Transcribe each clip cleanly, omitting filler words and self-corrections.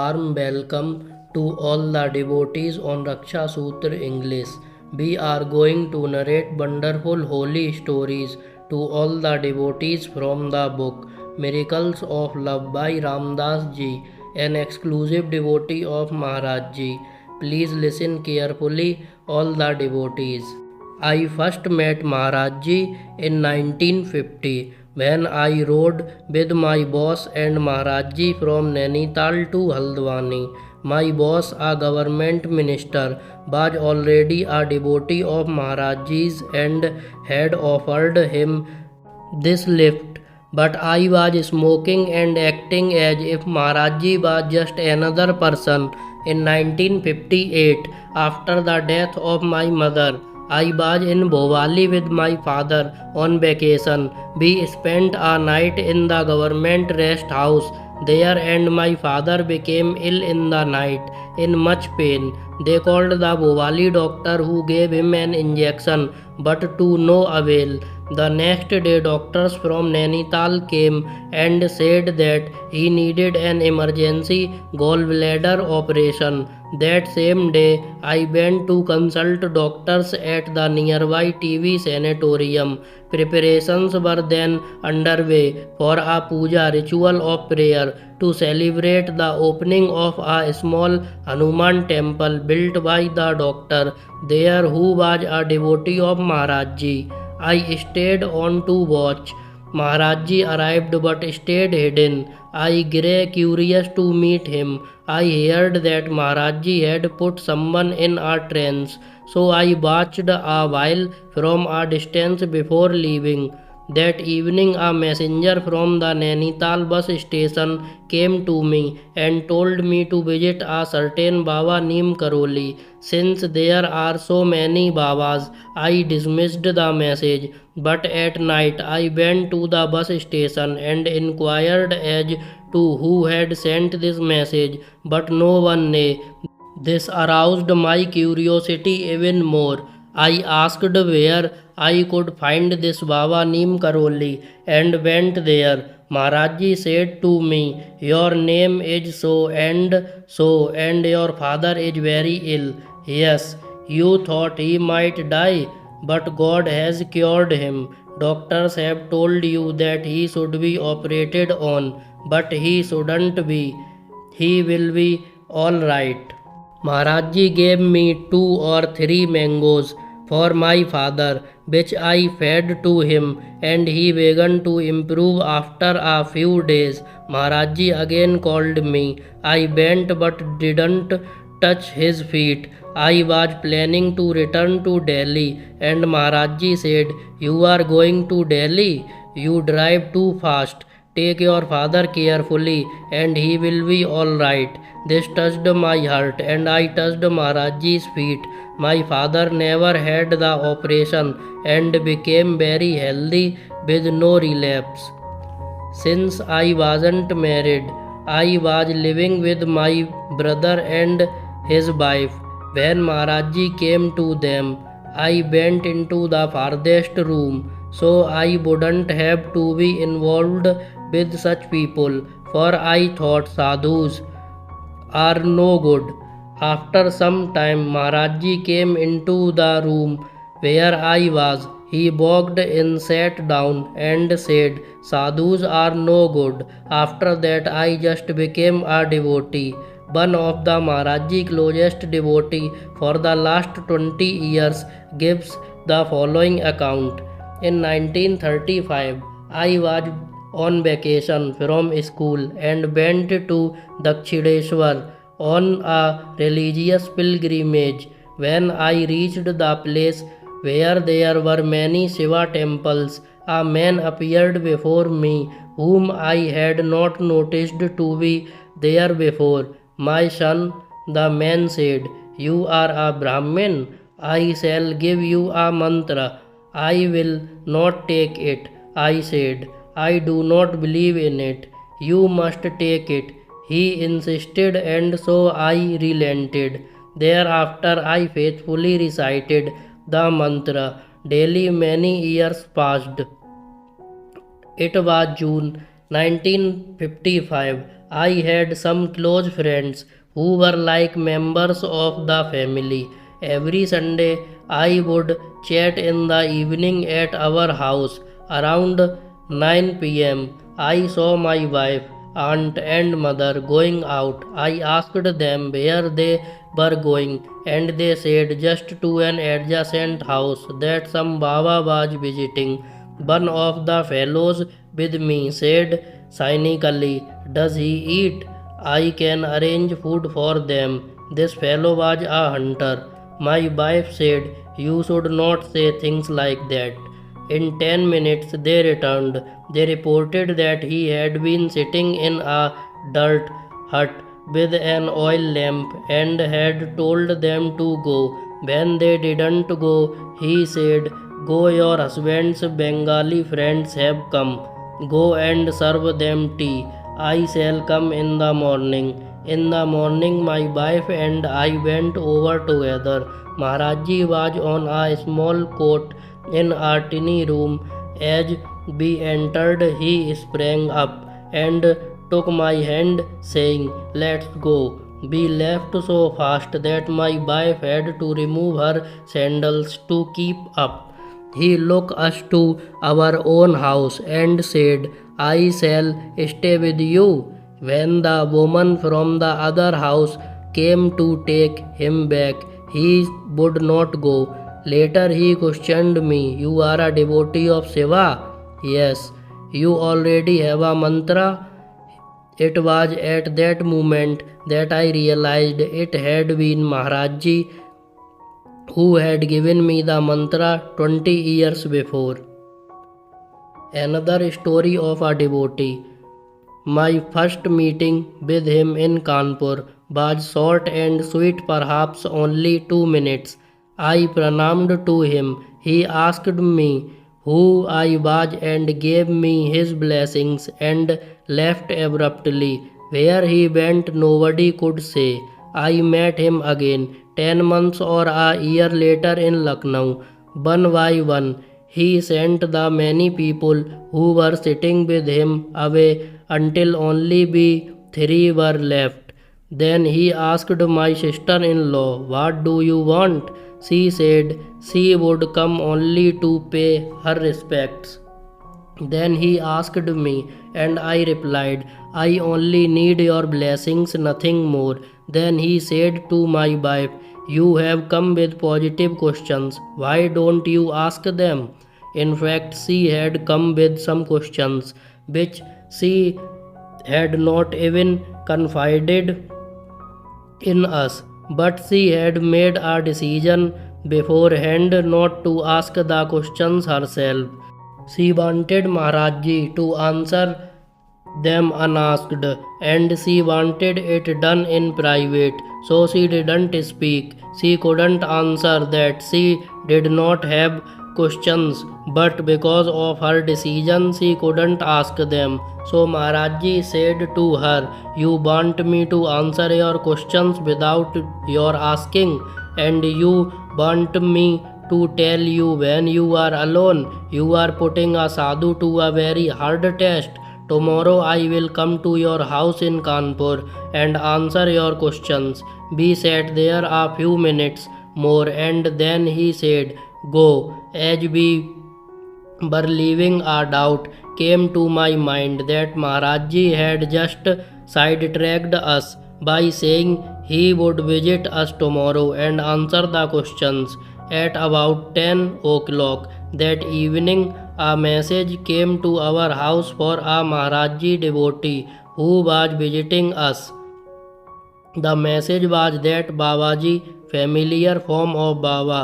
warm welcome to all the devotees on Raksha Sutra English. We are going to narrate wonderful holy stories to all the devotees from the book Miracles of Love by Ramdas Ji, an exclusive devotee of Maharaj Ji. Please listen carefully, all the devotees. I first met Maharaj Ji in 1950 when I rode with my boss and Maharaj Ji from Nainital to Haldwani. My boss, a government minister, was already a devotee of Maharaj Ji's and had offered him this lift. But I was smoking and acting as if Maharaj Ji was just another person. In 1958, after the death of my mother, I was in Bhowali with my father on vacation. We spent a night in the government rest house there and my father became ill in the night, in much pain. They called the Bhowali doctor who gave him an injection, but to no avail. The next day doctors from Nainital came and said that he needed an emergency gallbladder operation. That same day, I went to consult doctors at the nearby TV sanatorium. Preparations were then underway for a puja ritual of prayer to celebrate the opening of a small Hanuman temple built by the doctor there who was a devotee of Maharaj Ji. I stayed on to watch. Maharaj Ji arrived but stayed hidden. I grew curious to meet him. I heard that Maharaj Ji had put someone in a trance, so I watched a while from a distance before leaving. That evening a messenger from the Nainital bus station came to me and told me to visit a certain Baba Neem Karoli. Since there are so many Babas, I dismissed the message. But at night I went to the bus station and inquired as to who had sent this message, but no one knew. This aroused my curiosity even more. I asked where I could find this Baba Neem Karoli and went there. Maharaj Ji said to me, "Your name is so, and your father is very ill. Yes, you thought he might die, but God has cured him. Doctors have told you that he should be operated on, but he shouldn't be. He will be all right." Maharaj Ji gave me 2 or 3 mangoes for my father, which I fed to him, and he began to improve after a few days. Maharaj Ji again called me. I went but didn't touch his feet. I was planning to return to Delhi, and Maharaj Ji said, "You are going to Delhi? You drive too fast. Take your father carefully and he will be all right." This touched my heart and I touched Maharaj Ji's feet. My father never had the operation and became very healthy with no relapse. Since I wasn't married, I was living with my brother and his wife. When Maharaj Ji came to them, I went into the farthest room so I wouldn't have to be involved with such people, for I thought sadhus are no good. After some time, Maharaj Ji came into the room where I was. He walked in, sat down, and said, "Sadhus are no good." After that, I just became a devotee. One of the Maharaj Ji closest devotee for the last 20 years gives the following account. In 1935, I was on vacation from school and went to Dakshideshwar on a religious pilgrimage. When I reached the place where there were many Shiva temples, a man appeared before me whom I had not noticed to be there before. "My son," the man said, "you are a Brahmin. I shall give you a mantra." "I will not take it," I said. "I do not believe in it." "You must take it," he insisted, and so I relented. Thereafter I faithfully recited the mantra daily. Many years passed. It was June 1955. I had some close friends who were like members of the family. Every Sunday I would chat in the evening at our house. Around 9 p.m. I saw my wife, aunt and mother going out. I asked them where they were going, and they said just to an adjacent house that some Baba was visiting. One of the fellows with me said cynically, "Does he eat? I can arrange food for them." This fellow was a hunter. My wife said, "You should not say things like that." In 10 minutes they returned. They reported that he had been sitting in a dirt hut with an oil lamp and had told them to go. When they didn't go, he said, "Go, your husband's Bengali friends have come. Go and serve them tea. I shall come in the morning." In the morning, my wife and I went over together. Maharajji was on a small cot in our tiny room. As we entered, he sprang up and took my hand, saying, "Let's go." We left so fast that my wife had to remove her sandals to keep up. He took us to our own house and said, "I shall stay with you." When the woman from the other house came to take him back, he would not go. Later he questioned me, "You are a devotee of Shiva?" "Yes." "You already have a mantra?" It was at that moment that I realized it had been Maharajji who had given me the mantra 20 years before. Another story of a devotee. My first meeting with him in Kanpur was short and sweet, perhaps only 2 minutes. I pranamed to him. He asked me who I was and gave me his blessings and left abruptly. Where he went, nobody could say. I met him again 10 months or a year later in Lucknow. One by one, he sent the many people who were sitting with him away until only we three were left. Then he asked my sister-in-law, "What do you want?" She said she would come only to pay her respects. Then he asked me, and I replied, "I only need your blessings, nothing more." Then he said to my wife, "You have come with positive questions. Why don't you ask them?" In fact, she had come with some questions which she had not even confided in us, but she had made a decision beforehand not to ask the questions herself. She wanted Maharajji to answer them unasked, and she wanted it done in private, so she didn't speak. She couldn't answer that she did not have questions, but because of her decision she couldn't ask them. So Maharajji said to her, "You want me to answer your questions without your asking, and you want me to tell you when you are alone. You are putting a sadhu to a very hard test. Tomorrow I will come to your house in Kanpur and answer your questions." We sat there a few minutes more, and then he said, "Go." As we were leaving, a doubt came to my mind that Maharajji had just sidetracked us by saying he would visit us tomorrow and answer the questions. At about 10 o'clock that evening, a message came to our house for a Maharajji devotee who was visiting us. The message was that Babaji, familiar form of Baba,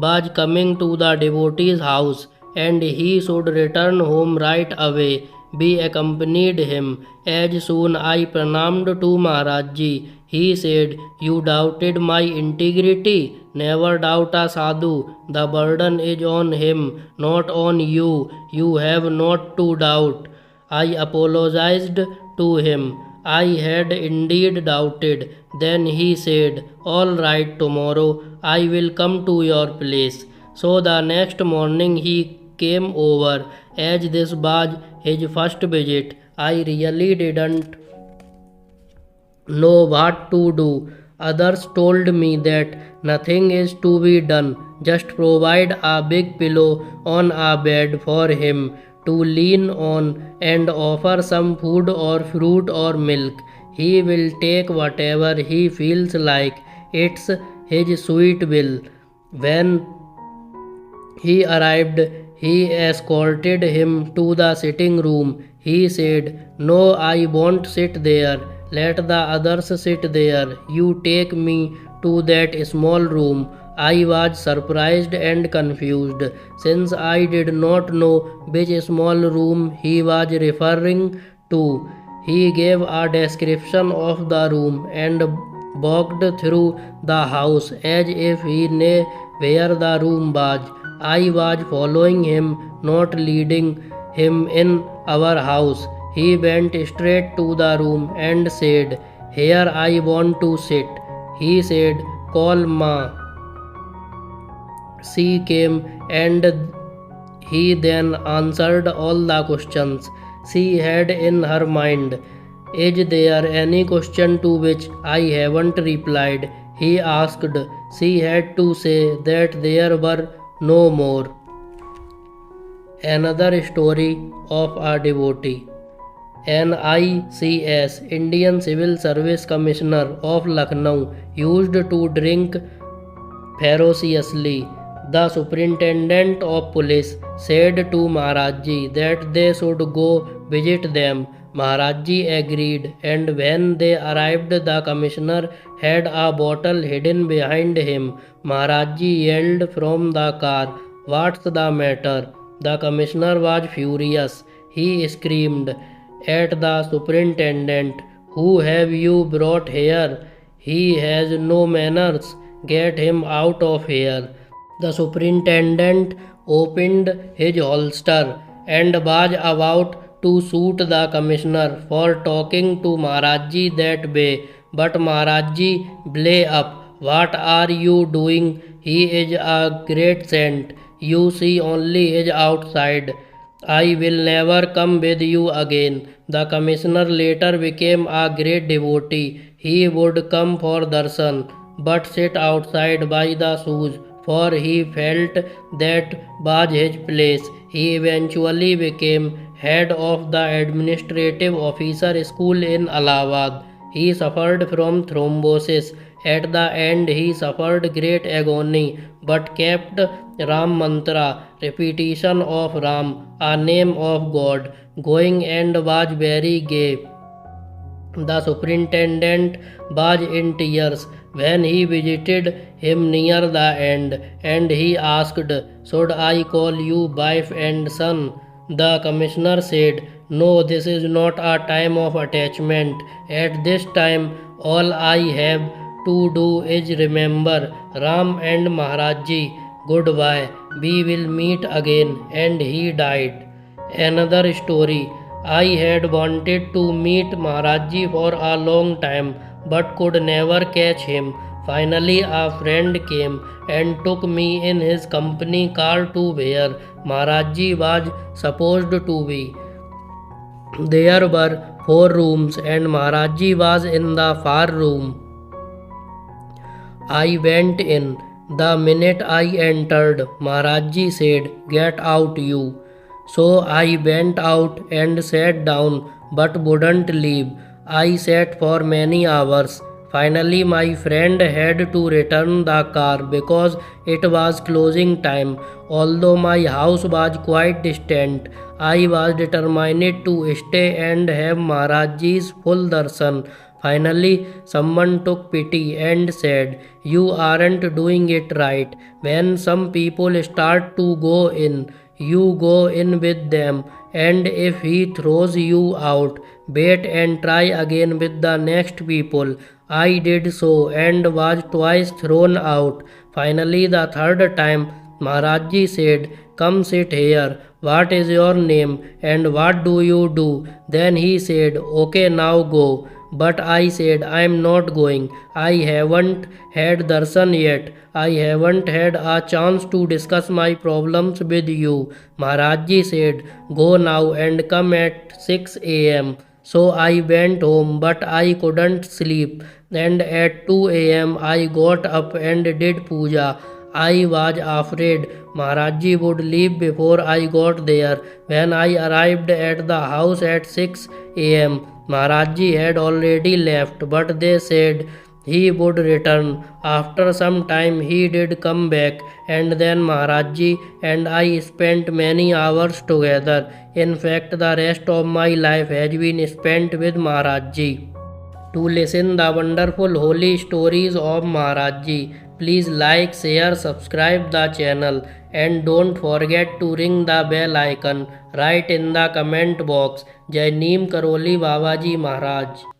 was coming to the devotee's house and he should return home right away. We accompanied him. As soon I pranamed to Maharajji, he said, "You doubted my integrity. Never doubt a sadhu. The burden is on him, not on you. You have not to doubt." I apologized to him. I had indeed doubted. Then he said, "All right, tomorrow I will come to your place." So the next morning he came over. As this was his first visit, I really didn't know what to do. Others told me that nothing is to be done, just provide a big pillow on a bed for him to lean on and offer some food or fruit or milk. He will take whatever he feels like. It's his sweet will. When he arrived, he escorted him to the sitting room. He said, "No, I won't sit there. Let the others sit there. You take me to that small room." I was surprised and confused, since I did not know which small room he was referring to. He gave a description of the room and walked through the house as if he knew where the room was. I was following him, not leading him in our house. He went straight to the room and said, "Here I want to sit." He said, "Call Ma." She came and he then answered all the questions she had in her mind. "Is there any question to which I haven't replied?" he asked. She had to say that there were no more. Another story of a devotee. An ICS, Indian Civil Service Commissioner of Lucknow, used to drink ferociously. The superintendent of police said to Maharajji that they should go visit them. Maharajji agreed, and when they arrived, the commissioner had a bottle hidden behind him. Maharajji yelled from the car, "What's the matter?" The commissioner was furious. He screamed at the superintendent, "Who have you brought here? He has no manners. Get him out of here." The superintendent opened his holster and was about to shoot the commissioner for talking to Maharajji that way. But Maharajji blew up, "What are you doing? He is a great saint. You see only his outside. I will never come with you again." The commissioner later became a great devotee. He would come for darshan, but sit outside by the shoes, for he felt that was his place. He eventually became head of the administrative officer school in Allahabad. He suffered from thrombosis. At the end, he suffered great agony, but kept Ram mantra, repetition of Ram, a name of God, going and was very gay. The superintendent was in tears when he visited him near the end, and he asked, "Should I call you wife and son?" The commissioner said, "No, this is not a time of attachment. At this time, all I have to do is remember Ram and Maharajji. Goodbye, we will meet again." And he died. Another story. I had wanted to meet Maharajji for a long time, but could never catch him. Finally, a friend came and took me in his company car to where Maharajji was supposed to be. There were 4 rooms, and Maharajji was in the far room. I went in. The minute I entered, Maharajji said, "Get out, you." So I went out and sat down, but wouldn't leave. I sat for many hours. Finally, my friend had to return the car because it was closing time. Although my house was quite distant, I was determined to stay and have Maharajji's full darshan. Finally, someone took pity and said, "You aren't doing it right. When some people start to go in, you go in with them, and if he throws you out, wait and try again with the next people." I did so and was twice thrown out. Finally, the third time, Maharajji said, "Come sit here. What is your name and what do you do?" Then he said, "Okay, now go." But I said, "I am not going. I haven't had darshan yet. I haven't had a chance to discuss my problems with you." Maharajji said, "Go now and come at 6 a.m. So I went home, but I couldn't sleep. And at 2 a.m. I got up and did puja. I was afraid Maharajji would leave before I got there. When I arrived at the house at 6 a.m., Maharajji had already left, but they said he would return. After some time he did come back, and then Maharajji and I spent many hours together. In fact, the rest of my life has been spent with Maharajji. To listen the wonderful holy stories of Maharajji, please like, share, subscribe the channel, and don't forget to ring the bell icon. Write in the comment box, Jai Neem Karoli Babaji Maharaj.